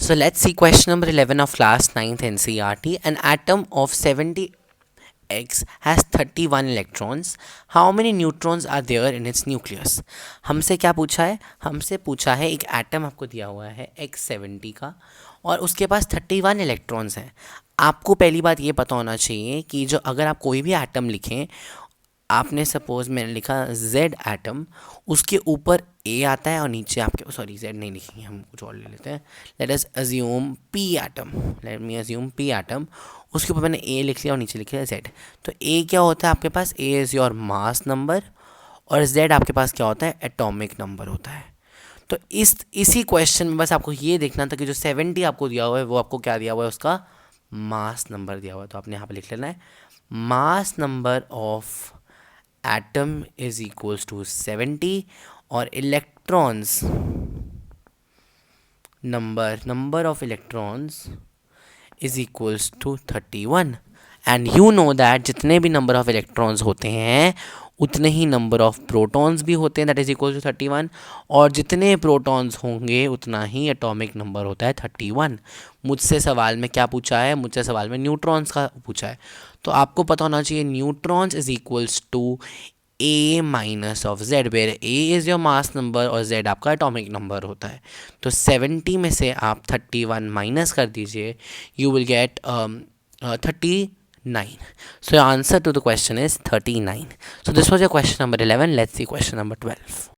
So let's see question number 11 of class 9th NCERT. An atom of 70X has 31 electrons. How many neutrons are there in its nucleus? हमसे क्या पूछा है? हमसे पूछा है एक एटम आपको दिया हुआ है X70 का और उसके पास 31 इलेक्ट्रॉन्स हैं. आपको पहली बात ये पता होना चाहिए कि जो अगर आप कोई भी एटम लिखें, आपने सपोज मैंने लिखा Z एटम, उसके ऊपर A आता है और नीचे आपके सॉरी Z नहीं लिखेंगे, हम कुछ और ले लेते हैं. Let us assume P atom, let me assume P atom, उसके ऊपर मैंने A लिख लिया और नीचे लिख लिया Z. तो A क्या होता है आपके पास? A is your mass number और Z आपके पास क्या होता है? एटॉमिक नंबर होता है. तो इसी क्वेश्चन में बस आपको ये देखना था कि जो 70 आपको दिया हुआ है वो आपको क्या दिया हुआ है? उसका मास नंबर दिया हुआ है. तो आपने यहाँ पर लिख लेना है mass number of atom is equals to 70 और electrons number of electrons is equals to 31. And you know that जितने भी नंबर ऑफ इलेक्ट्रॉन्स होते हैं उतने ही नंबर ऑफ प्रोटॉन्स भी होते हैं, दैट इज इक्वल टू 31. और जितने प्रोटॉन्स होंगे उतना ही एटॉमिक नंबर होता है 31. मुझसे सवाल में क्या पूछा है? मुझसे सवाल में न्यूट्रॉन्स का पूछा है. तो आपको पता होना चाहिए neutrons is equals to A minus of Z, where A is your mass number और Z आपका एटॉमिक नंबर होता है. तो 70 में से आप 31 माइनस कर दीजिए, you will get 39. So your answer to the question is 39. So this was your question number 11. Let's see question number 12.